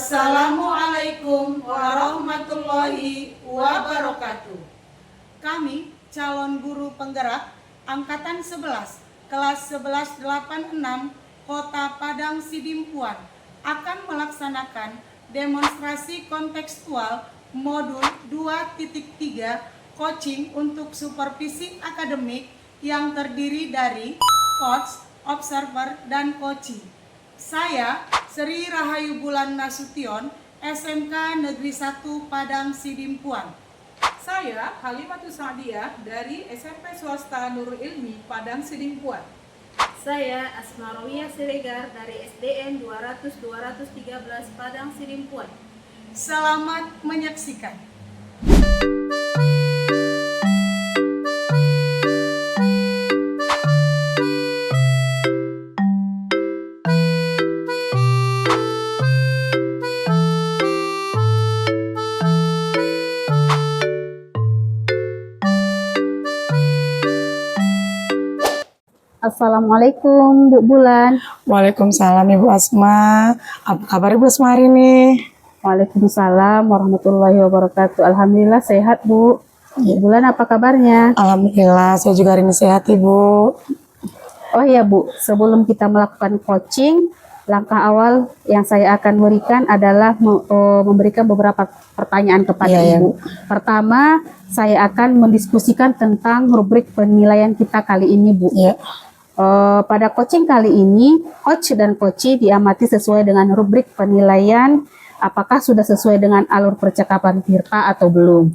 Assalamualaikum warahmatullahi wabarakatuh. Kami calon guru penggerak Angkatan 11, kelas 1186, Kota Padang Sidimpuan akan melaksanakan demonstrasi kontekstual modul 2.3 coaching untuk supervisi akademik yang terdiri dari coach, observer, dan coaching. Saya Sri Rahayu Bulan Nasution, SMK Negeri 1 Padang Sidimpuan. Saya Halimatus Sa'diyah dari SMP Swasta Nurul Ilmi Padang Sidimpuan. Saya Asmarawiyah Siregar dari SDN 200-213 Padang Sidimpuan. Selamat menyaksikan. Assalamualaikum Bu Bulan. Waalaikumsalam Ibu Asma. Apa kabar Ibu Asma hari ini? Waalaikumsalam warahmatullahi wabarakatuh. Alhamdulillah sehat Bu. Bu Bulan apa kabarnya? Alhamdulillah saya juga hari ini sehat Ibu. Oh iya Bu, sebelum kita melakukan coaching, langkah awal yang saya akan berikan adalah memberikan beberapa pertanyaan kepada Ibu. Pertama, saya akan mendiskusikan tentang rubrik penilaian kita kali ini Bu. Pada coaching kali ini, coach dan coachee diamati sesuai dengan rubrik penilaian apakah sudah sesuai dengan alur percakapan Tirta atau belum.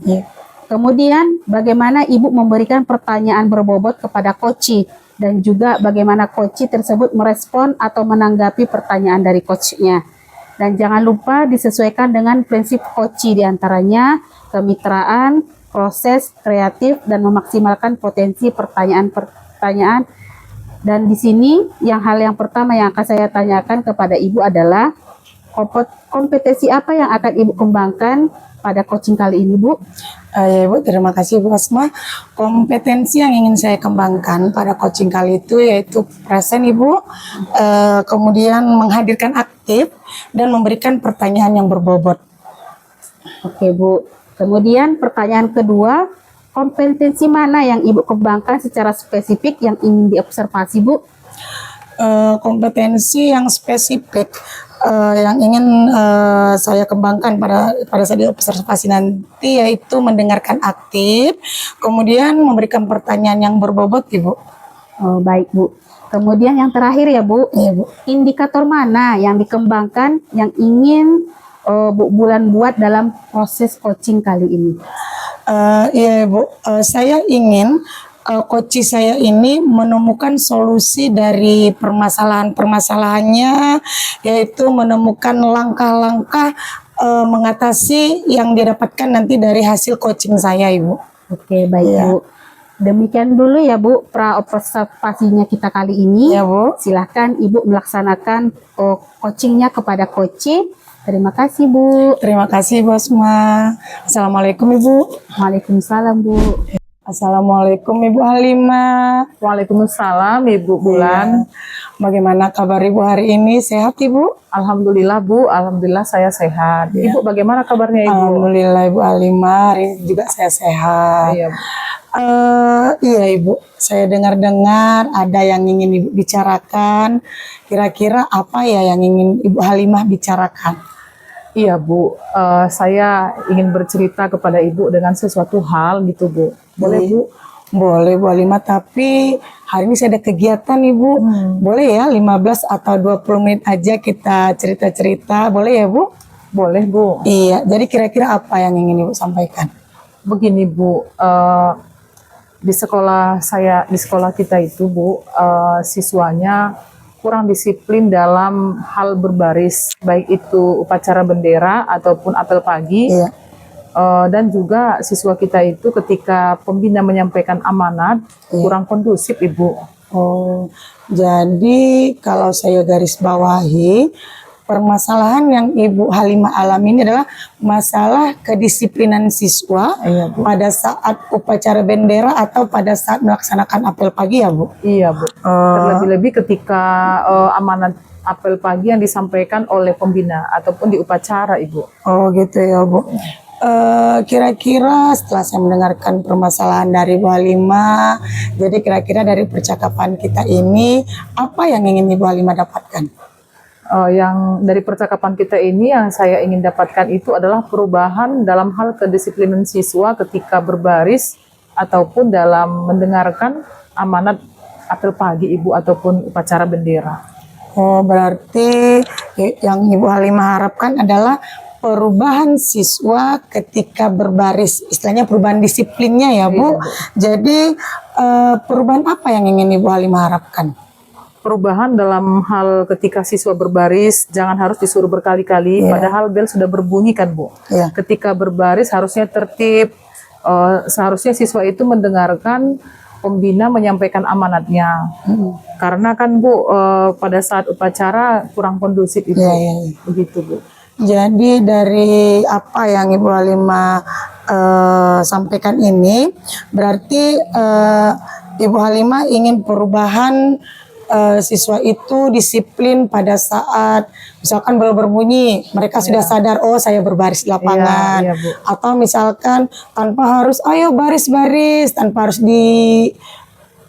Kemudian, bagaimana Ibu memberikan pertanyaan berbobot kepada coachee dan juga bagaimana coachee tersebut merespon atau menanggapi pertanyaan dari coachnya. Dan jangan lupa disesuaikan dengan prinsip coachee diantaranya kemitraan, proses, kreatif, dan memaksimalkan potensi pertanyaan-pertanyaan. Dan di sini hal yang pertama yang akan saya tanyakan kepada Ibu adalah kompetensi apa yang akan Ibu kembangkan pada coaching kali ini Bu? Ya Ibu, terima kasih Bu Asma. Kompetensi yang ingin saya kembangkan pada coaching kali itu yaitu present Ibu, kemudian menghadirkan aktif dan memberikan pertanyaan yang berbobot. Oke Bu. Kemudian pertanyaan kedua, kompetensi mana yang Ibu kembangkan secara spesifik yang ingin diobservasi Bu? Kompetensi yang spesifik yang ingin saya kembangkan pada saat diobservasi nanti yaitu mendengarkan aktif, kemudian memberikan pertanyaan yang berbobot Ibu. Baik Bu. Kemudian yang terakhir ya Bu, indikator mana yang dikembangkan yang ingin Bu Bulan buat dalam proses coaching kali ini? Ya Bu, saya ingin coaching saya ini menemukan solusi dari permasalahannya, yaitu menemukan langkah-langkah mengatasi yang didapatkan nanti dari hasil coaching saya Ibu. Oke baik Bu. Demikian dulu ya Bu pra-observasinya kita kali ini. Ya Bu. Silahkan Ibu melaksanakan coachingnya kepada coachee. Terima kasih Bu. Terima kasih Bu Asma. Assalamualaikum Ibu. Waalaikumsalam Bu. Assalamualaikum Ibu Halimah. Waalaikumsalam Ibu Bulan. Bagaimana kabar Ibu hari ini? Sehat Ibu? Alhamdulillah Bu, alhamdulillah saya sehat. Ibu bagaimana kabarnya Ibu? Alhamdulillah Ibu Halimah, hari ini juga saya sehat. Iya Ibu, saya dengar-dengar ada yang ingin Ibu bicarakan. Kira-kira apa ya yang ingin Ibu Halimah bicarakan? Iya Bu, saya ingin bercerita kepada Ibu dengan sesuatu hal gitu Bu. Boleh Bu? Boleh Bu Halimah, tapi hari ini saya ada kegiatan Ibu. Boleh ya 15 atau 20 menit aja kita cerita-cerita, boleh ya Bu? Boleh Bu. Iya, jadi kira-kira apa yang ingin Ibu sampaikan? Begini Bu, di sekolah kita itu Bu, siswanya kurang disiplin dalam hal berbaris, baik itu upacara bendera ataupun apel pagi. Dan juga siswa kita itu ketika pembina menyampaikan amanat kurang kondusif Ibu. Jadi kalau saya garis bawahi, permasalahan yang Ibu Halimah alami ini adalah masalah kedisiplinan siswa Iya, Bu. pada saat upacara bendera atau pada saat melaksanakan apel pagi ya Bu? Iya, Bu. Terlebih-lebih ketika amanat apel pagi yang disampaikan oleh pembina ataupun di upacara, Ibu. Oh gitu ya Bu. Kira-kira setelah saya mendengarkan permasalahan dari Bu Halimah, jadi kira-kira dari percakapan kita ini apa yang ingin Ibu Halimah dapatkan? Yang dari percakapan kita ini yang saya ingin dapatkan itu adalah perubahan dalam hal kedisiplinan siswa ketika berbaris ataupun dalam mendengarkan amanat apel pagi, Ibu, ataupun upacara bendera. Oh, berarti yang Ibu Halimah harapkan adalah perubahan siswa ketika berbaris, istilahnya perubahan disiplinnya ya Bu. Iya, Bu. Jadi perubahan apa yang ingin Ibu Halimah harapkan? Perubahan dalam hal ketika siswa berbaris, jangan harus disuruh berkali-kali, Iya. padahal bel sudah berbunyi kan, Bu. Iya. Ketika berbaris harusnya tertib, seharusnya siswa itu mendengarkan pembina menyampaikan amanatnya. Karena kan Bu, pada saat upacara kurang kondusif itu. Iya, iya, iya. Begitu, Bu. Jadi dari apa yang Ibu Halimah sampaikan ini, berarti Ibu Halimah ingin perubahan siswa itu disiplin pada saat misalkan bel berbunyi, mereka sudah sadar, oh saya berbaris di lapangan. Iya, Bu. Atau misalkan tanpa harus ayo baris-baris, tanpa harus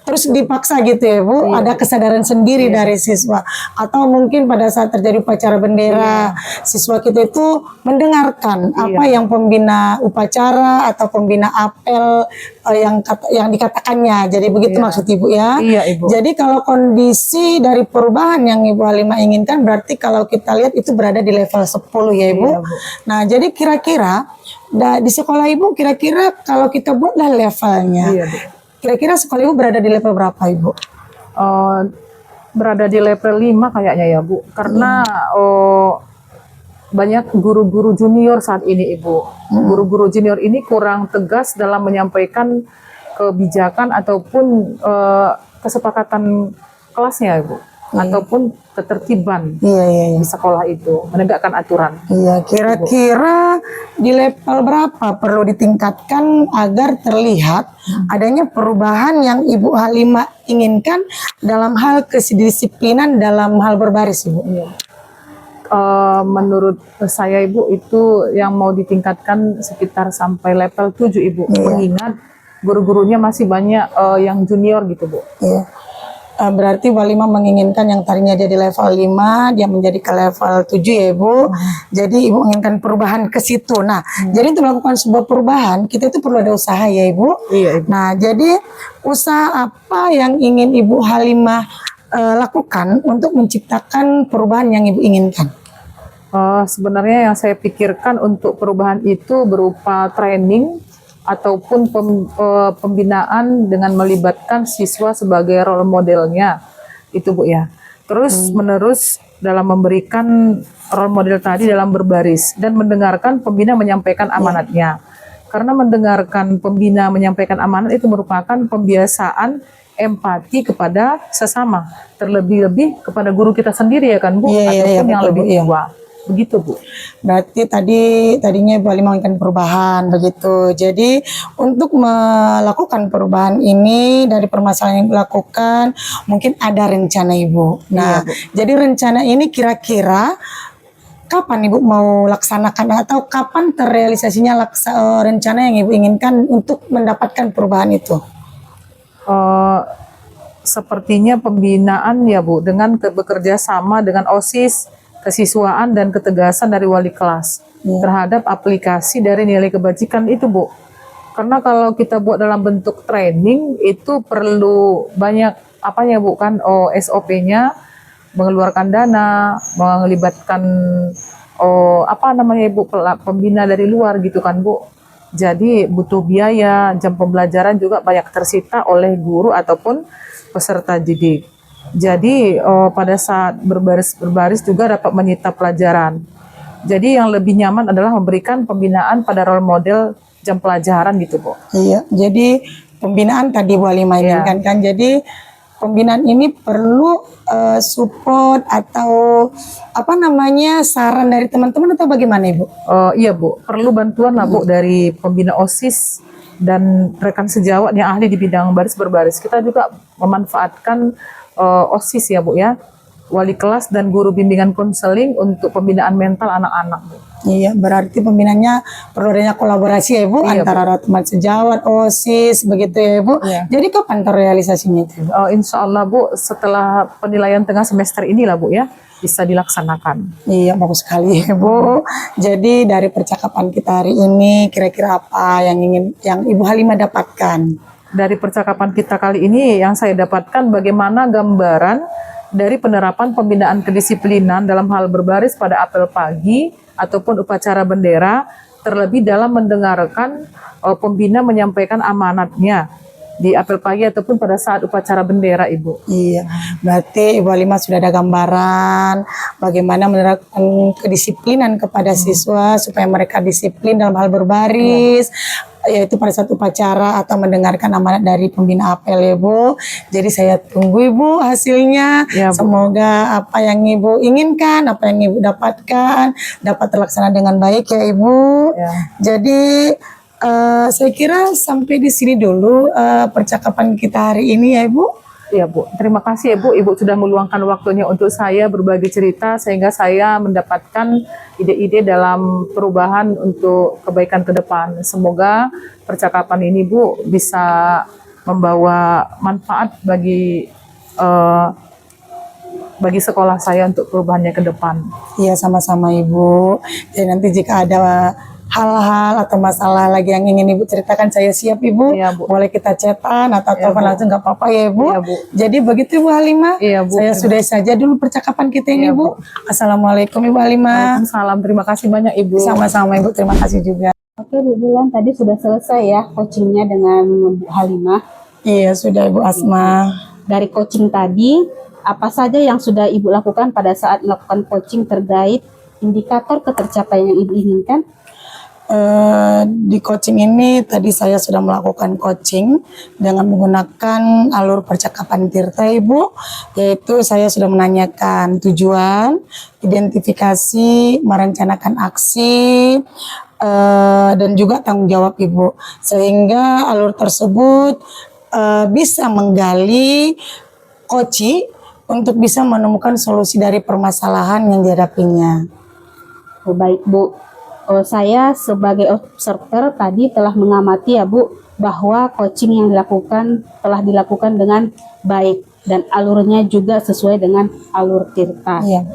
terus dipaksa gitu ya Bu, ada kesadaran sendiri dari siswa. Atau mungkin pada saat terjadi upacara bendera, siswa kita itu mendengarkan apa yang pembina upacara atau pembina apel yang dikatakannya. Jadi begitu maksud Ibu ya. Iya, Ibu. Jadi kalau kondisi dari perubahan yang Ibu Halimah inginkan, berarti kalau kita lihat itu berada di level 10 ya Ibu. Iya, Bu. Nah jadi kira-kira di sekolah Ibu kira-kira kalau kita buatlah levelnya. Iya, Bu. Kira-kira sekolah Ibu berada di level berapa Ibu? Berada di level 5 kayaknya ya Bu, karena banyak guru-guru junior saat ini Ibu. Guru-guru junior ini kurang tegas dalam menyampaikan kebijakan ataupun kesepakatan kelasnya Ibu, ataupun ketertiban Iya. di sekolah itu, menegakkan aturan. Iya, kira-kira di level berapa perlu ditingkatkan agar terlihat adanya perubahan yang Ibu Halimah inginkan dalam hal kedisiplinan dalam hal berbaris Ibu? Menurut saya Ibu itu yang mau ditingkatkan sekitar sampai level 7 Ibu, mengingat guru-gurunya masih banyak yang junior gitu Bu. Iya. Berarti Bu Halimah menginginkan yang tadinya dia di level 5, dia menjadi ke level 7 ya Ibu. Jadi Ibu menginginkan perubahan ke situ. Nah, jadi untuk melakukan sebuah perubahan, kita itu perlu ada usaha ya Ibu. Iya, Ibu. Nah, jadi usaha apa yang ingin Ibu Halimah lakukan untuk menciptakan perubahan yang Ibu inginkan? Sebenarnya yang saya pikirkan untuk perubahan itu berupa training ataupun pembinaan dengan melibatkan siswa sebagai role modelnya itu Bu ya. Terus menerus dalam memberikan role model tadi dalam berbaris dan mendengarkan pembina menyampaikan amanatnya. Karena mendengarkan pembina menyampaikan amanat itu merupakan pembiasaan empati kepada sesama, terlebih-lebih kepada guru kita sendiri ya kan Bu, ataupun yang betul, lebih Bu, iya. tua. Begitu Bu. Berarti tadinya Ibu Halimah menginginkan perubahan begitu. Jadi untuk melakukan perubahan ini dari permasalahan yang dilakukan mungkin ada rencana Ibu. Nah, jadi rencana ini kira-kira kapan Ibu mau laksanakan atau kapan terrealisasinya rencana yang Ibu inginkan untuk mendapatkan perubahan itu? Sepertinya pembinaan ya Bu, dengan bekerja sama dengan OSIS, kesiswaan dan ketegasan dari wali kelas terhadap aplikasi dari nilai kebajikan itu Bu. Karena kalau kita buat dalam bentuk training itu perlu banyak apanya Bu kan, SOP-nya mengeluarkan dana, melibatkan pembina dari luar gitu kan Bu. Jadi butuh biaya, jam pembelajaran juga banyak tersita oleh guru ataupun peserta didik. Jadi pada saat berbaris juga dapat menyita pelajaran. Jadi yang lebih nyaman adalah memberikan pembinaan pada role model jam pelajaran gitu Bu. Iya, jadi pembinaan tadi Bu Halimah inginkan kan. Jadi pembinaan ini perlu support atau apa namanya saran dari teman-teman atau bagaimana Ibu? Iya Bu, perlu bantuan lah Bu dari pembina OSIS dan rekan sejawat yang ahli di bidang baris berbaris. Kita juga memanfaatkan OSIS ya Bu ya, wali kelas dan guru bimbingan konseling untuk pembinaan mental anak-anak Bu. Iya, berarti pembinaannya perlu adanya kolaborasi ya Bu, Iya, antara teman sejawat, OSIS, begitu ya Bu. Iya. Jadi kapan terrealisasinya itu? Insya Allah Bu, setelah penilaian tengah semester inilah Bu ya, bisa dilaksanakan. Iya, bagus sekali ya Bu. Jadi dari percakapan kita hari ini, kira-kira apa yang Ibu Halimah dapatkan? Dari percakapan kita kali ini yang saya dapatkan bagaimana gambaran dari penerapan pembinaan kedisiplinan dalam hal berbaris pada apel pagi ataupun upacara bendera, terlebih dalam mendengarkan pembina menyampaikan amanatnya di apel pagi ataupun pada saat upacara bendera Ibu. Iya, berarti Ibu Halimah sudah ada gambaran bagaimana menerapkan kedisiplinan kepada siswa supaya mereka disiplin dalam hal berbaris, yaitu pada saat upacara atau mendengarkan amanat dari pembina apel ya Bu. Jadi saya tunggu Ibu hasilnya. Ya, Bu. Semoga apa yang Ibu inginkan, apa yang Ibu dapatkan dapat terlaksana dengan baik ya Ibu. Ya. Jadi saya kira sampai di sini dulu percakapan kita hari ini ya Ibu. Ya Bu, terima kasih ya Bu, Ibu sudah meluangkan waktunya untuk saya berbagi cerita sehingga saya mendapatkan ide-ide dalam perubahan untuk kebaikan ke depan. Semoga percakapan ini Bu bisa membawa manfaat bagi sekolah saya untuk perubahannya ke depan. Iya, sama-sama Ibu. Jadi nanti jika ada hal-hal atau masalah lagi yang ingin Ibu ceritakan, saya siap Ibu. Iya, Bu. Boleh kita chatan atau Iya, telepon Bu. langsung, nggak apa-apa ya Ibu. Iya, Bu. Jadi begitu Ibu Halimah. Iya, Bu. Saya sudah saja dulu percakapan kita ini Iya, Bu. Assalamualaikum Ibu Halimah. Waalaikumsalam, terima kasih banyak Ibu. Sama-sama Ibu, terima kasih juga. Oke Bu Bulan, tadi sudah selesai ya coachingnya dengan Bu Halimah. Iya, sudah Ibu Asma. Dari coaching tadi, apa saja yang sudah Ibu lakukan pada saat melakukan coaching terkait indikator ketercapaian yang Ibu inginkan? Di coaching ini tadi saya sudah melakukan coaching dengan menggunakan alur percakapan Tirta Ibu, yaitu saya sudah menanyakan tujuan, identifikasi, merencanakan aksi, dan juga tanggung jawab Ibu, sehingga alur tersebut bisa menggali coaching untuk bisa menemukan solusi dari permasalahan yang dihadapinya. Oh, baik Bu. Saya sebagai observer tadi telah mengamati ya Bu, bahwa coaching yang telah dilakukan dengan baik dan alurnya juga sesuai dengan alur Tirta. Iya.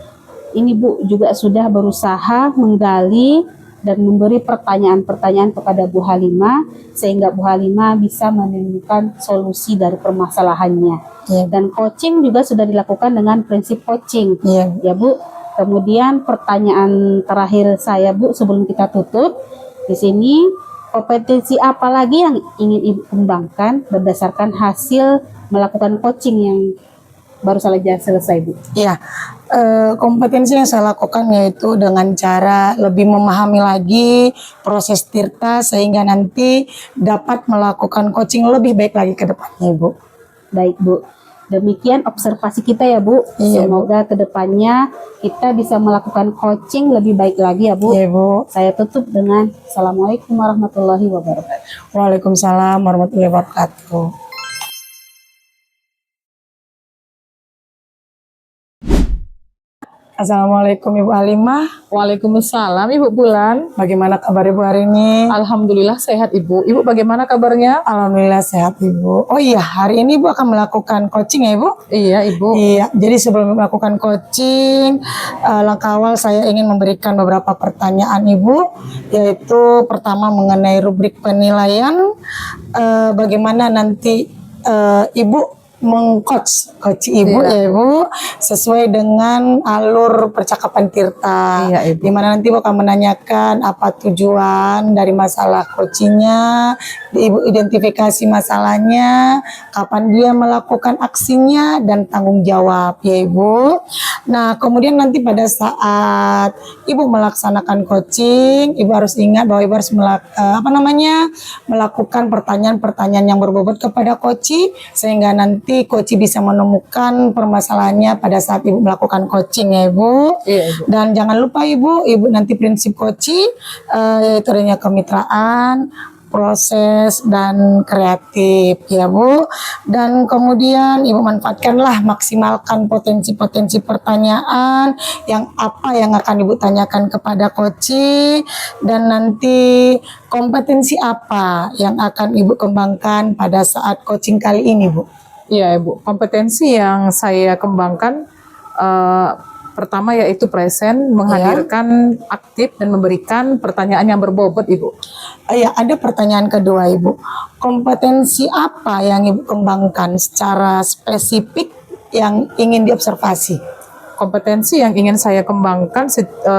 Ini Bu juga sudah berusaha menggali dan memberi pertanyaan-pertanyaan kepada Bu Halimah sehingga Bu Halimah bisa menemukan solusi dari permasalahannya. Iya. Dan coaching juga sudah dilakukan dengan prinsip coaching. Iya. Ya Bu. Kemudian pertanyaan terakhir saya Bu sebelum kita tutup, di sini kompetensi apa lagi yang ingin Ibu kembangkan berdasarkan hasil melakukan coaching yang baru saja selesai Bu? Iya, kompetensi yang saya lakukan yaitu dengan cara lebih memahami lagi proses Tirta sehingga nanti dapat melakukan coaching lebih baik lagi ke depannya Ibu. Baik Bu. Demikian observasi kita ya Bu. Iya, Semoga kedepannya kita bisa melakukan coaching lebih baik lagi ya Bu. Iya Bu. Saya tutup dengan Assalamualaikum warahmatullahi wabarakatuh. Waalaikumsalam warahmatullahi wabarakatuh. Assalamualaikum Ibu Halimah. Waalaikumsalam Ibu Bulan. Bagaimana kabar Ibu hari ini? Alhamdulillah sehat Ibu. Ibu bagaimana kabarnya? Alhamdulillah sehat Ibu. Oh iya, hari ini Ibu akan melakukan coaching ya Ibu? Iya Ibu. Iya, jadi sebelum melakukan coaching, langkah awal saya ingin memberikan beberapa pertanyaan Ibu, yaitu pertama mengenai rubrik penilaian, bagaimana nanti Ibu mengcoach Ibu Iya. ya Ibu sesuai dengan alur percakapan Tirta. Iya, Ibu. Di mana nanti Ibu akan menanyakan apa tujuan dari masalah coachingnya, Ibu identifikasi masalahnya, kapan dia melakukan aksinya dan tanggung jawab ya Ibu. Nah, kemudian nanti pada saat Ibu melaksanakan coaching, Ibu harus ingat bahwa Ibu harus melakukan pertanyaan-pertanyaan yang berbobot kepada coach, sehingga nanti coach bisa menemukan permasalahannya pada saat Ibu melakukan coaching ya Ibu. Iya, Ibu. Dan jangan lupa Ibu nanti prinsip coaching yaitu adanya kemitraan, proses dan kreatif ya Bu. Dan kemudian Ibu manfaatkanlah, maksimalkan potensi-potensi pertanyaan yang akan Ibu tanyakan kepada coaching, dan nanti kompetensi apa yang akan Ibu kembangkan pada saat coaching kali ini Bu. Iya, Ibu. Kompetensi yang saya kembangkan pertama yaitu present, menghadirkan, aktif, dan memberikan pertanyaan yang berbobot, Ibu. Ya, ada pertanyaan kedua Ibu. Kompetensi apa yang Ibu kembangkan secara spesifik yang ingin diobservasi? Kompetensi yang ingin saya kembangkan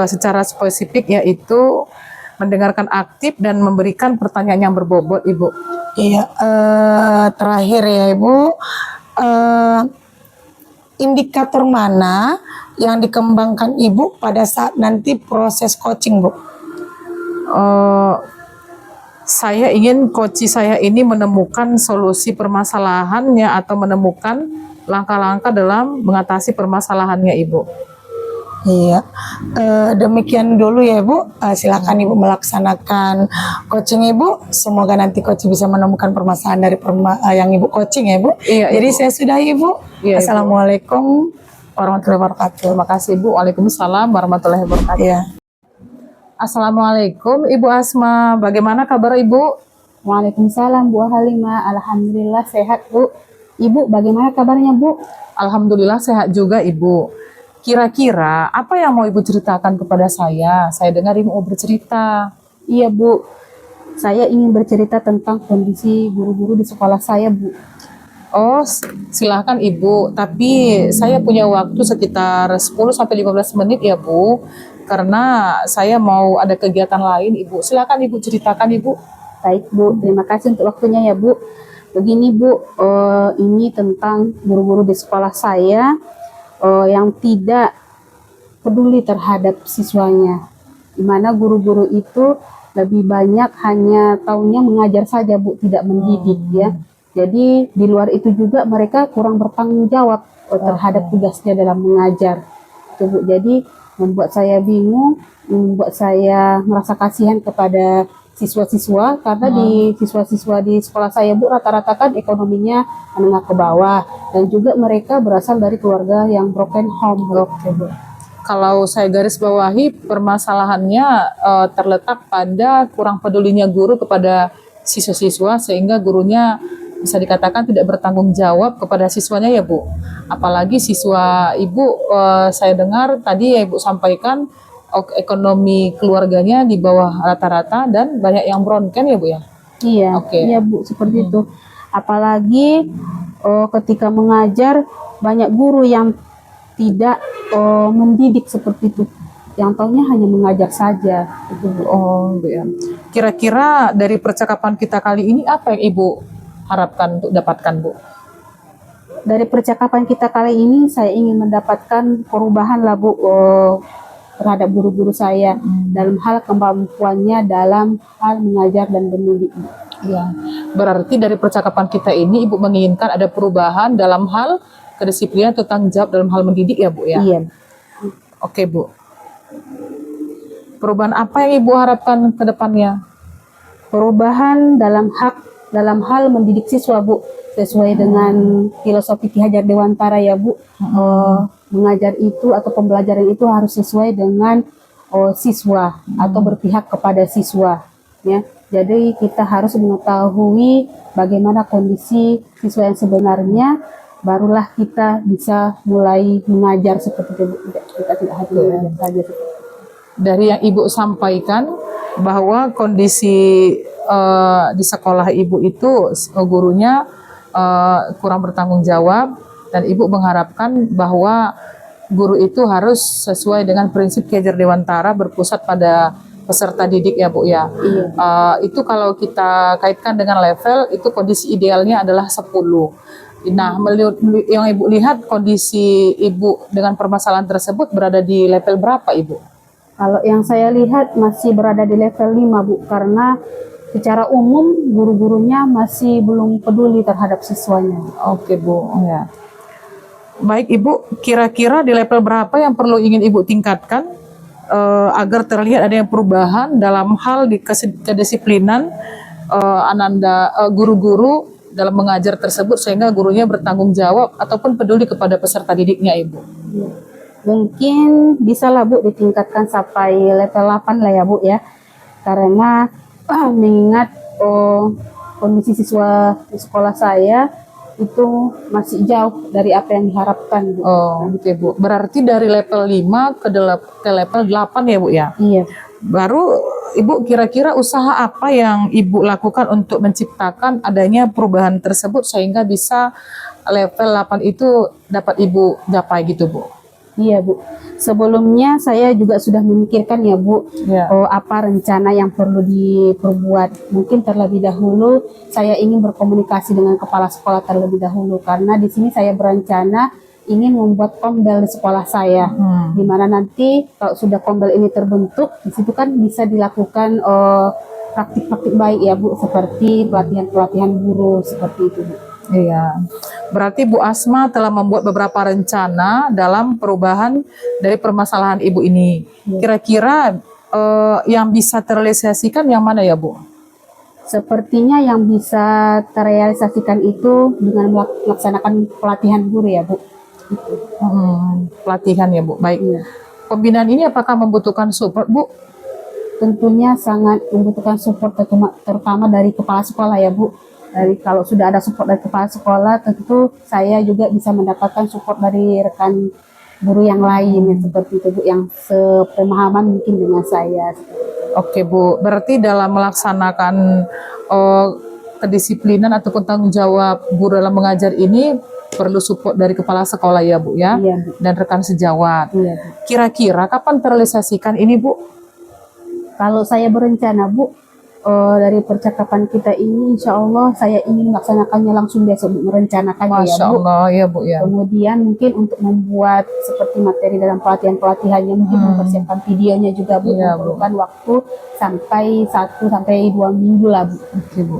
secara spesifik yaitu mendengarkan aktif dan memberikan pertanyaan yang berbobot, Ibu. Iya, terakhir ya Ibu, indikator mana yang dikembangkan Ibu pada saat nanti proses coaching Bu? Saya ingin coach saya ini menemukan solusi permasalahannya atau menemukan langkah-langkah dalam mengatasi permasalahannya, Ibu. Iya, demikian dulu ya Ibu. Silakan Ibu melaksanakan coaching Ibu. Semoga nanti coach bisa menemukan permasalahan dari yang Ibu coaching ya Ibu. Iya, Jadi Ibu. saya sudah Ibu. Iya, Ibu. Assalamualaikum warahmatullahi wabarakatuh. Terima kasih, Ibu. Waalaikumsalam warahmatullahi wabarakatuh. Iya. Assalamualaikum, Ibu Asma. Bagaimana kabar Ibu? Waalaikumsalam Bu Halimah, alhamdulillah sehat Bu. Ibu bagaimana kabarnya Bu? Alhamdulillah sehat juga, Ibu. Kira-kira apa yang mau Ibu ceritakan kepada saya? Saya dengar Ibu mau bercerita. Iya Bu, saya ingin bercerita tentang kondisi guru-guru di sekolah saya Bu. Oh, silahkan Ibu. Tapi saya punya waktu sekitar 10-15 menit ya Bu. Karena saya mau ada kegiatan lain Ibu. Silahkan Ibu ceritakan Ibu. Baik Bu, terima kasih untuk waktunya ya Bu. Begini Bu, ini tentang guru-guru di sekolah saya yang tidak peduli terhadap siswanya. Di mana guru-guru itu lebih banyak hanya taunya mengajar saja Bu, tidak mendidik ya. Jadi di luar itu juga mereka kurang bertanggung jawab terhadap tugasnya dalam mengajar. Itu Bu, jadi membuat saya bingung, membuat saya merasa kasihan kepada siswa-siswa, karena di siswa-siswa di sekolah saya Bu rata-rata kan ekonominya menengah ke bawah, dan juga mereka berasal dari keluarga yang broken home Bu. Kalau saya garis bawahi, permasalahannya terletak pada kurang pedulinya guru kepada siswa-siswa, sehingga gurunya bisa dikatakan tidak bertanggung jawab kepada siswanya ya Bu. Apalagi siswa Ibu, saya dengar tadi ya Ibu sampaikan ekonomi keluarganya di bawah rata-rata dan banyak yang bronken ya Bu ya. Iya, Oke. iya Bu, seperti itu. Apalagi ketika mengajar banyak guru yang tidak mendidik seperti itu, yang taunya hanya mengajar saja. Itu Bu. Oh Bu ya. Kira-kira dari percakapan kita kali ini apa yang Ibu harapkan untuk dapatkan Bu? Dari percakapan kita kali ini saya ingin mendapatkan perubahan lah Bu terhadap guru-guru saya dalam hal kemampuannya dalam hal mengajar dan mendidik. Iya. Berarti dari percakapan kita ini Ibu menginginkan ada perubahan dalam hal kedisiplinan atau tanggung jawab dalam hal mendidik ya Bu ya? Iya. Oke Bu. Perubahan apa yang Ibu harapkan ke depannya? Perubahan dalam hal mendidik siswa Bu, sesuai dengan filosofi Ki Hajar Dewantara ya Bu. Mengajar itu atau pembelajaran itu harus sesuai dengan siswa atau berpihak kepada siswa ya. Jadi kita harus mengetahui bagaimana kondisi siswa yang sebenarnya, barulah kita bisa mulai mengajar seperti itu. Kita tidak hanya mengajar saja. Dari yang Ibu sampaikan bahwa kondisi di sekolah Ibu itu gurunya kurang bertanggung jawab, dan Ibu mengharapkan bahwa guru itu harus sesuai dengan prinsip Ki Hajar Dewantara, berpusat pada peserta didik ya Bu ya. Iya. Itu kalau kita kaitkan dengan level, itu kondisi idealnya adalah 10. Nah, yang Ibu lihat kondisi Ibu dengan permasalahan tersebut berada di level berapa, Ibu? Kalau yang saya lihat masih berada di level 5, Bu, karena secara umum guru-gurunya masih belum peduli terhadap siswanya. Oke, Bu. Ya. Baik, Ibu, kira-kira di level berapa yang perlu ingin Ibu tingkatkan agar terlihat adanya perubahan dalam hal di kedisiplinan guru-guru dalam mengajar tersebut sehingga gurunya bertanggung jawab ataupun peduli kepada peserta didiknya, Ibu? Mungkin bisa lah, Bu, ditingkatkan sampai level 8 lah ya, Bu, ya. Karena mengingat kondisi siswa di sekolah saya itu masih jauh dari apa yang diharapkan, Bu. Oh, gitu, Bu. Berarti dari level 5 ke level 8 ya, Bu, ya? Iya. Baru Ibu kira-kira usaha apa yang Ibu lakukan untuk menciptakan adanya perubahan tersebut sehingga bisa level 8 itu dapat Ibu capai gitu, Bu? Iya, Bu. Sebelumnya saya juga sudah memikirkan ya, Bu, Ya. apa rencana yang perlu diperbuat. Mungkin terlebih dahulu saya ingin berkomunikasi dengan kepala sekolah terlebih dahulu karena di sini saya berencana ingin membuat kombel di sekolah saya, di mana nanti kalau sudah kombel ini terbentuk, di situ kan bisa dilakukan praktik-praktik baik ya, Bu, seperti pelatihan-pelatihan guru seperti itu, Bu. Iya, berarti Bu Asma telah membuat beberapa rencana dalam perubahan dari permasalahan Ibu ini. Kira-kira yang bisa terrealisasikan yang mana ya, Bu? Sepertinya yang bisa terrealisasikan itu dengan melaksanakan pelatihan guru ya, Bu. Gitu. Pelatihan ya, Bu. Baik. Iya. Pembinaan ini apakah membutuhkan support, Bu? Tentunya sangat membutuhkan support terutama dari kepala sekolah ya, Bu. Kalau sudah ada support dari kepala sekolah, tentu saya juga bisa mendapatkan support dari rekan guru yang lain seperti itu, Bu, yang sepemahaman mungkin dengan saya. Oke, Bu. Berarti dalam melaksanakan kedisiplinan ataupun tanggung jawab guru dalam mengajar ini perlu support dari kepala sekolah ya, Bu, ya? Iya, Bu. Dan rekan sejawat. Iya, Bu. Kira-kira kapan terrealisasikan ini, Bu? Kalau saya berencana, Bu, dari percakapan kita ini, insya Allah saya ingin melaksanakannya langsung besok, Bu, merencanakannya ya, Masya Bu. Allah, ya, Bu, ya. Kemudian mungkin untuk membuat seperti materi dalam pelatihan-pelatihannya, mungkin mempersiapkan videonya juga, Bu, Iya, Bu. memerlukan waktu sampai 1 sampai 2 minggu lah, Bu. Oke, Bu.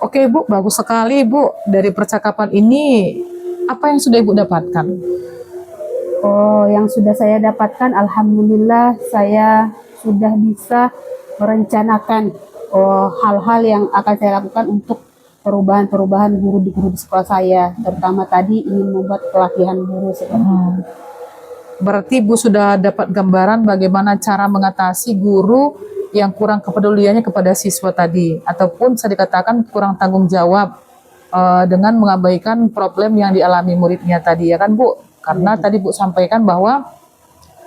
Oke, Bu, bagus sekali, Bu. Dari percakapan ini, apa yang sudah Ibu dapatkan? Yang sudah saya dapatkan, alhamdulillah saya sudah bisa merencanakan hal-hal yang akan saya lakukan untuk perubahan-perubahan guru di sekolah saya, terutama tadi ingin membuat pelatihan guru seperti itu. Berarti Ibu sudah dapat gambaran bagaimana cara mengatasi guru yang kurang kepeduliannya kepada siswa tadi, ataupun bisa dikatakan kurang tanggung jawab dengan mengabaikan problem yang dialami muridnya tadi, ya kan, Bu? Karena tadi Bu sampaikan bahwa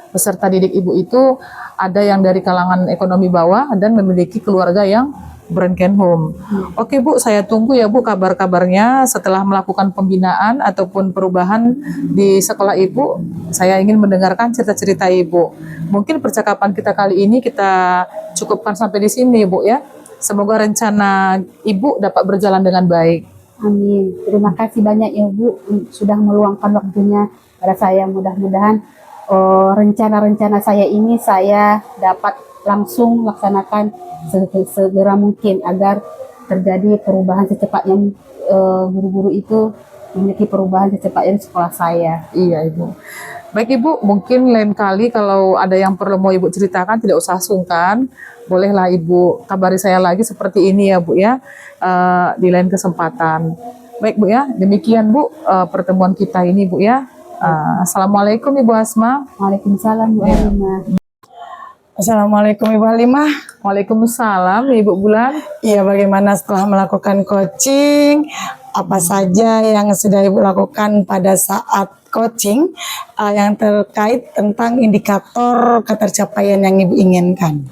peserta didik Ibu itu ada yang dari kalangan ekonomi bawah dan memiliki keluarga yang broken home. Oke, Bu, saya tunggu ya, Bu, kabar-kabarnya setelah melakukan pembinaan ataupun perubahan di sekolah Ibu. Saya ingin mendengarkan cerita-cerita Ibu. Mungkin percakapan kita kali ini kita cukupkan sampai di sini, Bu, ya. Semoga rencana Ibu dapat berjalan dengan baik. Amin. Terima kasih banyak ya, Bu, sudah meluangkan waktunya pada saya. Mudah-mudahan rencana-rencana saya ini saya dapat langsung laksanakan segera mungkin agar terjadi perubahan secepatnya, guru-guru itu memiliki perubahan secepatnya di sekolah saya. Iya, Ibu. Baik, Ibu, mungkin lain kali kalau ada yang perlu mau Ibu ceritakan tidak usah sungkan. Bolehlah Ibu kabari saya lagi seperti ini ya, Bu, ya, di lain kesempatan. Baik, Bu, ya, demikian, Bu, pertemuan kita ini, Bu, ya. Assalamualaikum Ibu Asma. Waalaikumsalam, Bu Halimah. Assalamualaikum Ibu Halimah. Waalaikumsalam Ibu Bulan. Iya, bagaimana setelah melakukan coaching? Apa saja yang sudah Ibu lakukan pada saat coaching yang terkait tentang indikator ketercapaian yang Ibu inginkan?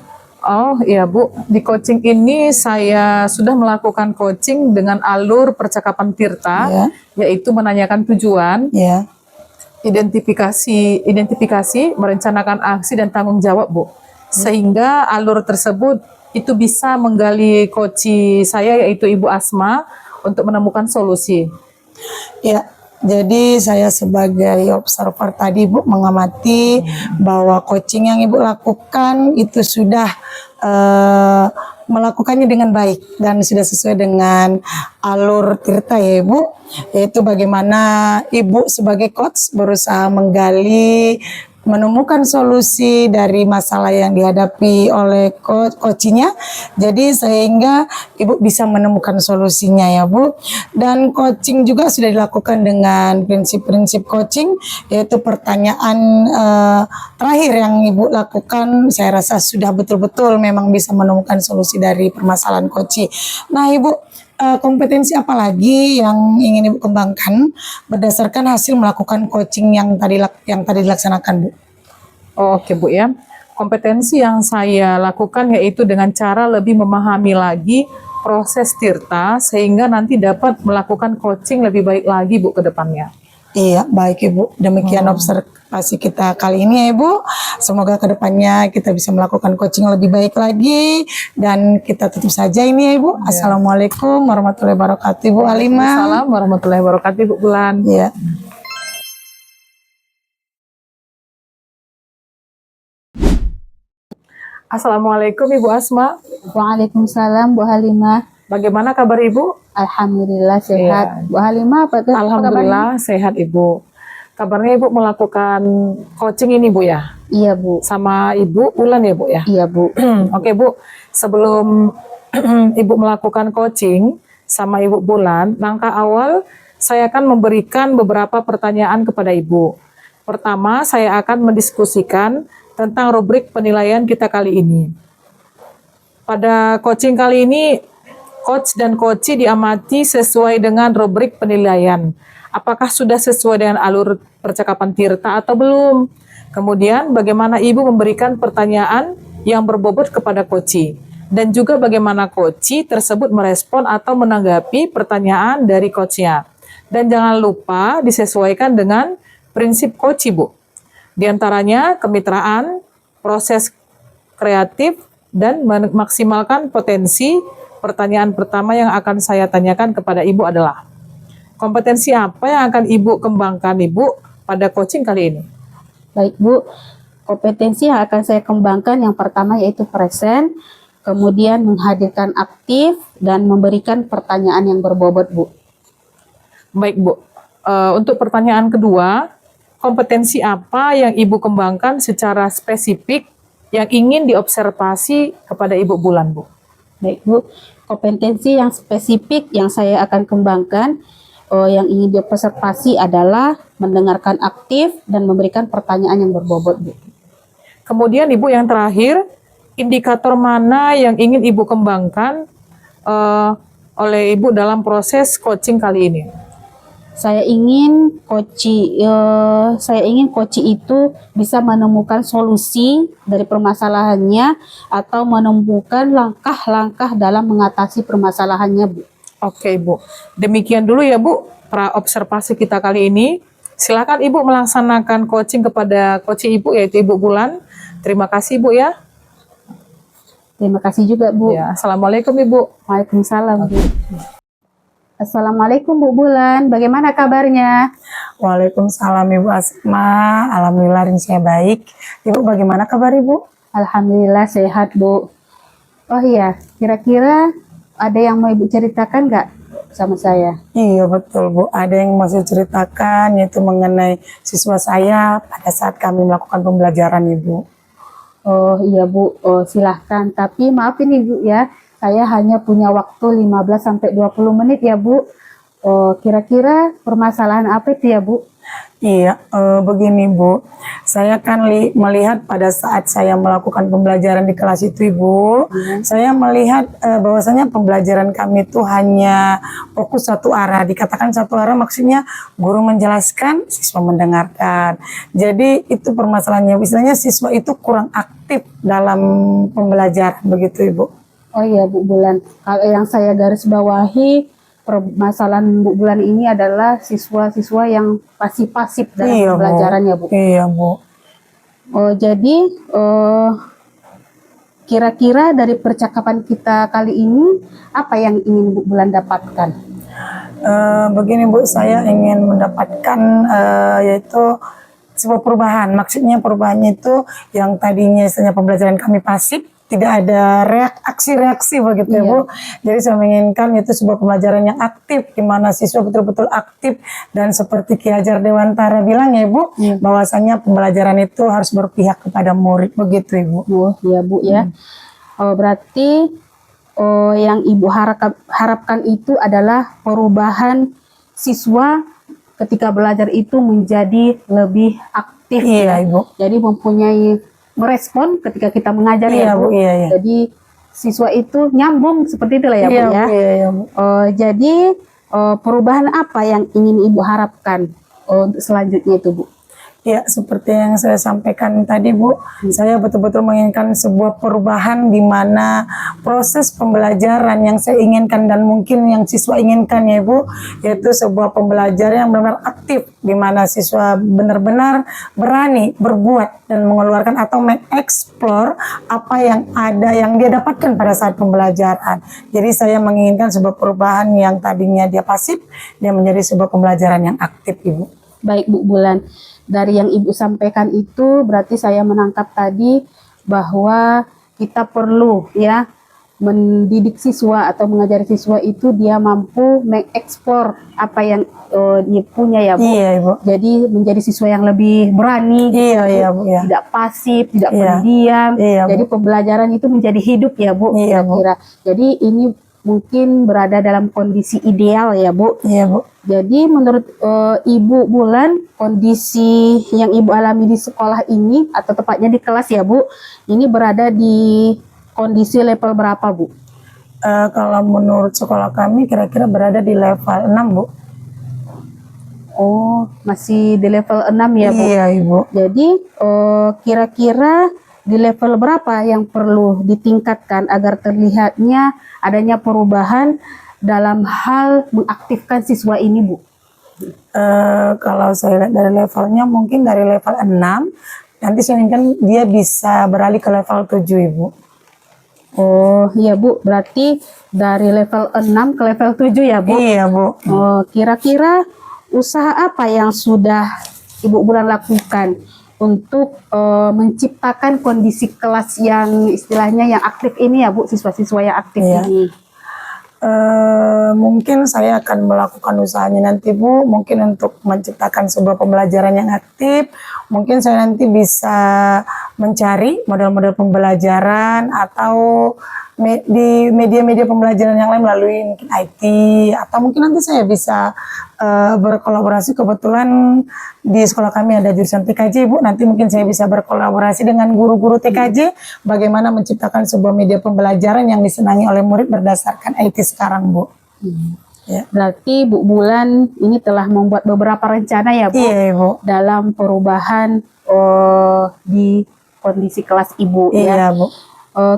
Oh iya, Bu, di coaching ini saya sudah melakukan coaching dengan alur percakapan Tirta, Ya. yaitu menanyakan tujuan, Ya. identifikasi, merencanakan aksi dan tanggung jawab, Bu. Sehingga alur tersebut itu bisa menggali coach saya yaitu Ibu Asma untuk menemukan solusi. Ya, jadi saya sebagai observer tadi Bu mengamati bahwa coaching yang Ibu lakukan itu sudah melakukannya dengan baik dan sudah sesuai dengan alur Tirta ya Ibu, yaitu bagaimana Ibu sebagai coach berusaha menggali, menemukan solusi dari masalah yang dihadapi oleh coachnya, jadi sehingga Ibu bisa menemukan solusinya ya Bu. Dan coaching juga sudah dilakukan dengan prinsip-prinsip coaching, yaitu pertanyaan terakhir yang Ibu lakukan saya rasa sudah betul-betul memang bisa menemukan solusi dari permasalahan coaching. Nah Ibu, kompetensi apa lagi yang ingin Ibu kembangkan berdasarkan hasil melakukan coaching yang tadi dilaksanakan Bu? Oh, oke Bu ya. Kompetensi yang saya lakukan yaitu dengan cara lebih memahami lagi proses Tirta sehingga nanti dapat melakukan coaching lebih baik lagi Bu ke depannya. Iya, baik Ibu. Demikian observasi kita kali ini ya Ibu. Semoga kedepannya kita bisa melakukan coaching lebih baik lagi. Dan kita tutup saja ini ya Ibu. Assalamualaikum warahmatullahi wabarakatuh Ibu Halimah. Waalaikumsalam warahmatullahi wabarakatuh Bu Bulan. Ya. Assalamualaikum Ibu Asma. Waalaikumsalam Bu Halimah. Bagaimana kabar Ibu? Alhamdulillah sehat. Bu Halimah apa kabarnya? Alhamdulillah sehat Ibu. Kabarnya Ibu melakukan coaching ini Bu ya? Iya Bu. Sama Ibu Bulan ya Bu ya? Iya Bu. Oke Bu, sebelum Ibu melakukan coaching sama Ibu Bulan, langkah awal saya akan memberikan beberapa pertanyaan kepada Ibu. Pertama, saya akan mendiskusikan tentang rubrik penilaian kita kali ini. Pada coaching kali ini, coach dan coachee diamati sesuai dengan rubrik penilaian. Apakah sudah sesuai dengan alur percakapan Tirta atau belum? Kemudian bagaimana Ibu memberikan pertanyaan yang berbobot kepada coachee. Dan juga bagaimana coachee tersebut merespon atau menanggapi pertanyaan dari coachnya. Dan jangan lupa disesuaikan dengan prinsip coachee Bu. Di antaranya kemitraan, proses kreatif, dan memaksimalkan potensi. Pertanyaan pertama yang akan saya tanyakan kepada Ibu adalah, kompetensi apa yang akan Ibu kembangkan Ibu pada coaching kali ini? Baik Bu, kompetensi yang akan saya kembangkan yang pertama yaitu present, kemudian menghadirkan aktif, dan memberikan pertanyaan yang berbobot Bu. Baik Bu, untuk pertanyaan kedua, kompetensi apa yang Ibu kembangkan secara spesifik yang ingin diobservasi kepada Ibu Bulan Bu? Baik Bu, kompetensi yang spesifik yang saya akan kembangkan yang ingin diobservasi adalah mendengarkan aktif dan memberikan pertanyaan yang berbobot Bu. Kemudian Ibu yang terakhir, indikator mana yang ingin Ibu kembangkan oleh Ibu dalam proses coaching kali ini? Saya ingin coachee itu bisa menemukan solusi dari permasalahannya atau menemukan langkah-langkah dalam mengatasi permasalahannya Bu. Oke Bu, demikian dulu ya Bu pra-observasi kita kali ini. Silakan Ibu melaksanakan coaching kepada coachee Ibu yaitu Ibu Bulan. Terima kasih Bu ya. Terima kasih juga Bu. Ya, Assalamualaikum Ibu. Waalaikumsalam Bu. Assalamualaikum Bu Bulan, bagaimana kabarnya? Waalaikumsalam Ibu Asma. Alhamdulillah ini saya baik. Ibu bagaimana kabar Ibu? Alhamdulillah sehat Bu. Oh iya, kira-kira ada yang mau Ibu ceritakan nggak sama saya? Iya betul Bu, ada yang masih ceritakan yaitu mengenai siswa saya pada saat kami melakukan pembelajaran Ibu. Oh iya Bu, silahkan. Tapi maaf ini Bu ya, saya hanya punya waktu 15-20 menit ya Bu. Kira-kira permasalahan apa itu ya Bu? Iya, begini Bu, saya kan melihat pada saat saya melakukan pembelajaran di kelas itu Ibu, saya melihat bahwasanya pembelajaran kami itu hanya fokus satu arah. Dikatakan satu arah maksudnya guru menjelaskan, siswa mendengarkan. Jadi itu permasalahannya, istilahnya siswa itu kurang aktif dalam pembelajaran begitu Ibu. Oh iya Bu Bulan, kalau yang saya garis bawahi, permasalahan Bu Bulan ini adalah siswa-siswa yang pasif-pasif dalam pembelajarannya Bu. Iya Bu. Jadi kira-kira dari percakapan kita kali ini apa yang ingin Bu Bulan dapatkan? Begini Bu, saya ingin mendapatkan yaitu sebuah perubahan. Maksudnya perubahannya itu yang tadinya istilahnya pembelajaran kami pasif, tidak ada aksi-reaksi begitu ya Bu. Jadi saya menginginkan itu sebuah pembelajaran yang aktif, di mana siswa betul-betul aktif dan seperti Ki Hajar Dewantara bilang ya Bu, bahwasanya pembelajaran itu harus berpihak kepada murid begitu Ibu. Oh iya Bu ya. Berarti yang Ibu harapkan itu adalah perubahan siswa ketika belajar itu menjadi lebih aktif. Iya Ibu. Jadi mempunyai merespon ketika kita mengajar Iya, ya Bu. Bu, iya. Jadi siswa itu nyambung seperti itulah ya Bu Iya, ya. Bu, iya, Bu. Jadi perubahan apa yang ingin Ibu harapkan untuk selanjutnya itu Bu? Ya, seperti yang saya sampaikan tadi Bu, saya betul-betul menginginkan sebuah perubahan di mana proses pembelajaran yang saya inginkan dan mungkin yang siswa inginkan ya Bu, yaitu sebuah pembelajaran yang benar-benar aktif, di mana siswa benar-benar berani berbuat dan mengeluarkan atau mengeksplor apa yang ada yang dia dapatkan pada saat pembelajaran. Jadi saya menginginkan sebuah perubahan yang tadinya dia pasif, dia menjadi sebuah pembelajaran yang aktif Ibu. Baik Bu Bulan, dari yang Ibu sampaikan itu berarti saya menangkap tadi bahwa kita perlu ya mendidik siswa atau mengajari siswa itu dia mampu mengeksplor apa yang dia punya ya Bu. Iya Ibu. Jadi menjadi siswa yang lebih berani, Iya Bu ya. tidak pasif, tidak Iya. pendiam. Iya, Bu. Jadi pembelajaran itu menjadi hidup ya Bu. Iya, Bu. Kira-kira. Jadi ini mungkin berada dalam kondisi ideal ya Bu. Iya Bu. Jadi menurut Ibu Bulan, kondisi yang Ibu alami di sekolah ini atau tepatnya di kelas ya Bu, ini berada di kondisi level berapa Bu? Kalau menurut sekolah kami kira-kira berada di level 6 Bu. Oh, masih di level 6 ya Bu? Iya Ibu. Jadi kira-kira di level berapa yang perlu ditingkatkan agar terlihatnya adanya perubahan dalam hal mengaktifkan siswa ini Bu? Kalau saya lihat dari levelnya mungkin dari level 6, nanti saya inginkan dia bisa beralih ke level 7 Ibu. Oh iya Bu, berarti dari level 6 ke level 7 ya Bu? Iya Bu. Kira-kira usaha apa yang sudah Ibu Bulan lakukan untuk menciptakan kondisi kelas yang istilahnya yang aktif ini ya Bu, siswa-siswa yang aktif Iya. ini? Mungkin saya akan melakukan usahanya nanti Bu, mungkin untuk menciptakan sebuah pembelajaran yang aktif. Mungkin saya nanti bisa mencari model-model pembelajaran atau di media-media pembelajaran yang lain melalui mungkin IT, atau mungkin nanti saya bisa berkolaborasi. Kebetulan di sekolah kami ada jurusan TKJ Bu, nanti mungkin saya bisa berkolaborasi dengan guru-guru TKJ bagaimana menciptakan sebuah media pembelajaran yang disenangi oleh murid berdasarkan IT sekarang Bu. Ya. Berarti Bu Bulan ini telah membuat beberapa rencana ya Bu, Iya Ibu. dalam perubahan di kondisi kelas Ibu ya. Iya Bu.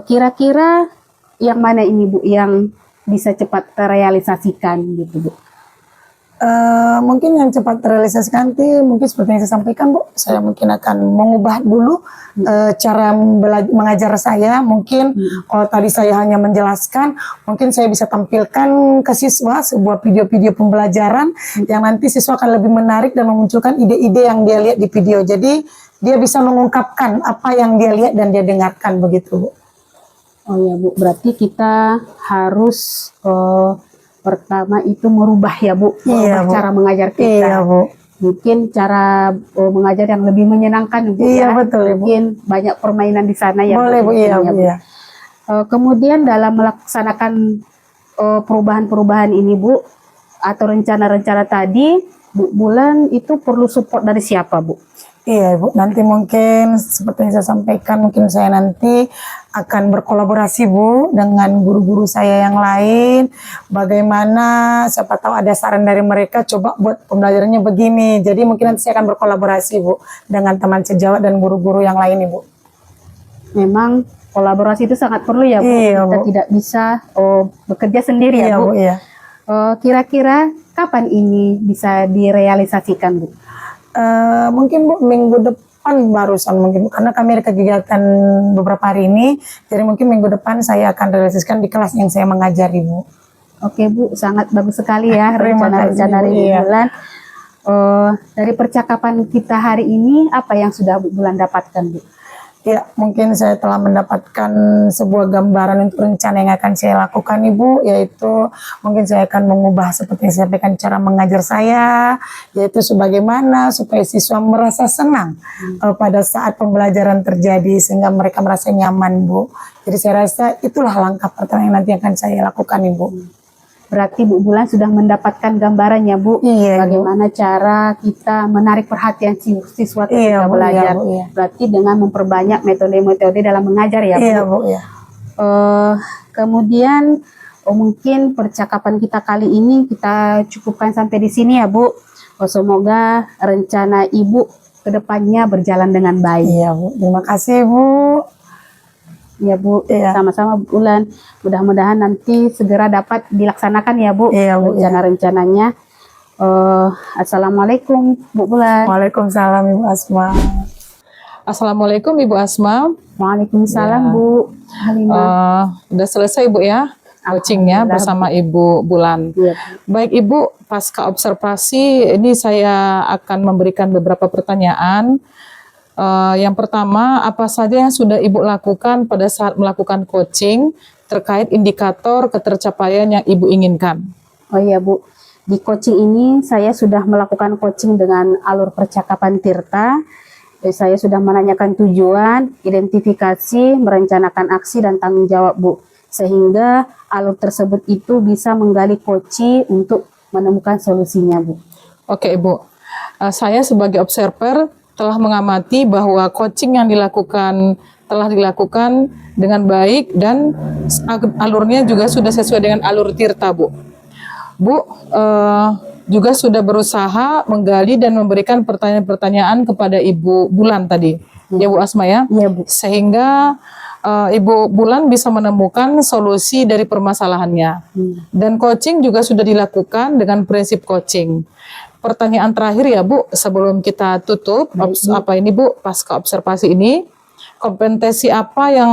Kira-kira yang mana ini Bu yang bisa cepat terrealisasikan gitu Bu? Mungkin yang cepat terrealisasikan nanti mungkin seperti yang saya sampaikan Bu, saya mungkin akan mengubah dulu cara mengajar saya. Mungkin kalau tadi saya hanya menjelaskan, mungkin saya bisa tampilkan ke siswa sebuah video-video pembelajaran yang nanti siswa akan lebih menarik dan memunculkan ide-ide yang dia lihat di video. Jadi dia bisa mengungkapkan apa yang dia lihat dan dia dengarkan begitu Bu. Oh ya Bu, berarti kita harus pertama itu merubah ya Bu, Iya, Bu. cara mengajar kita. Iya Bu. Mungkin cara mengajar yang lebih menyenangkan Bu Iya ya. betul Ibu. Mungkin banyak permainan di sana ya Boleh Bu, mungkin iya ya, Bu ya. Kemudian dalam melaksanakan perubahan-perubahan ini Bu atau rencana-rencana tadi, Bu Bulan itu perlu support dari siapa Bu? Iya Bu, nanti mungkin seperti yang saya sampaikan, mungkin saya nanti akan berkolaborasi Bu dengan guru-guru saya yang lain. Bagaimana, siapa tahu ada saran dari mereka, coba buat pembelajarannya begini. Jadi mungkin nanti saya akan berkolaborasi Bu dengan teman sejawat dan guru-guru yang lain Bu. Memang kolaborasi itu sangat perlu ya Bu. Iya, Kita Bu. tidak bisa bekerja sendiri Iya ya Bu. Bu, iya. Kira-kira kapan ini bisa direalisasikan Bu? Mungkin Bu minggu depan barusan mungkin Bu, karena kami ada kegiatan beberapa hari ini, jadi mungkin minggu depan saya akan realisasikan di kelas yang saya mengajari Bu. Oke Bu, sangat bagus sekali ya Terima rencana-rencana kasih, Bu. dari Iya. Bulan. Dari percakapan kita hari ini, apa yang sudah Bu Bulan dapatkan Bu? Ya, mungkin saya telah mendapatkan sebuah gambaran untuk rencana yang akan saya lakukan Ibu, yaitu mungkin saya akan mengubah seperti yang saya sampaikan cara mengajar saya, yaitu sebagaimana supaya siswa merasa senang pada saat pembelajaran terjadi sehingga mereka merasa nyaman Bu. Jadi saya rasa itulah langkah pertama yang nanti akan saya lakukan Ibu. Berarti Bu Bulan sudah mendapatkan gambarannya Bu, Iya, Bu. bagaimana cara kita menarik perhatian siswa Iya, ketika Bu, belajar. iya, Bu, iya. Berarti dengan memperbanyak metode-metode dalam mengajar ya Bu. Iya Bu, ya. Kemudian mungkin percakapan kita kali ini kita cukupkan sampai di sini ya Bu. Semoga rencana Ibu kedepannya berjalan dengan baik. Iya Bu, terima kasih Bu. Ya Bu, Iya. sama-sama Bu Bulan. Mudah-mudahan nanti segera dapat dilaksanakan ya Bu, Iya, Bu, rencana-rencananya. Assalamualaikum Bu Bulan. Waalaikumsalam Ibu Asma. Assalamualaikum Ibu Asma. Waalaikumsalam Ya. Bu Halimah. Udah selesai Bu ya coachingnya Alhamdulillah, bersama Ibu Bulan. Iya, Bu. Baik Ibu, pasca observasi ini saya akan memberikan beberapa pertanyaan. Yang pertama, apa saja yang sudah Ibu lakukan pada saat melakukan coaching terkait indikator ketercapaian yang Ibu inginkan? Oh iya Bu, di coaching ini saya sudah melakukan coaching dengan alur percakapan Tirta. Saya sudah menanyakan tujuan, identifikasi, merencanakan aksi dan tanggung jawab Bu. Sehingga alur tersebut itu bisa menggali coaching untuk menemukan solusinya Bu. Oke Ibu, saya sebagai observer telah mengamati bahwa coaching yang telah dilakukan dengan baik dan alurnya juga sudah sesuai dengan alur Tirta Bu. Bu juga sudah berusaha menggali dan memberikan pertanyaan-pertanyaan kepada Ibu Bulan tadi, ya Bu Asma ya? Iya Bu. Sehingga Ibu Bulan bisa menemukan solusi dari permasalahannya. Dan coaching juga sudah dilakukan dengan prinsip coaching. Pertanyaan terakhir ya Bu, sebelum kita tutup, pasca observasi ini, kompetensi apa yang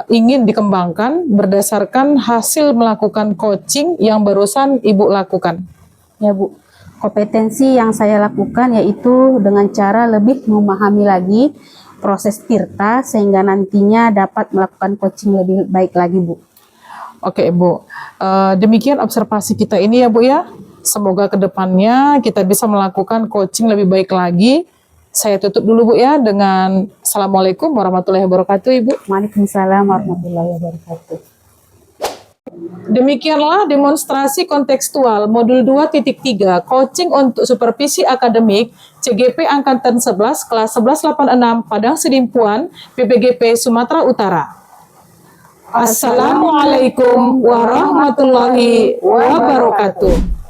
ingin dikembangkan berdasarkan hasil melakukan coaching yang barusan Ibu lakukan? Ya Bu, kompetensi yang saya lakukan yaitu dengan cara lebih memahami lagi proses Tirta sehingga nantinya dapat melakukan coaching lebih baik lagi Bu. Oke Bu, demikian observasi kita ini ya Bu ya. Semoga kedepannya kita bisa melakukan coaching lebih baik lagi. Saya tutup dulu Bu ya dengan Assalamualaikum warahmatullahi wabarakatuh Ibu. Waalaikumsalam warahmatullahi wabarakatuh. Demikianlah demonstrasi kontekstual modul 2.3 coaching untuk supervisi akademik CGP Angkatan 11 kelas 1186 Padang Sidimpuan PPGP Sumatera Utara. Assalamualaikum warahmatullahi wabarakatuh.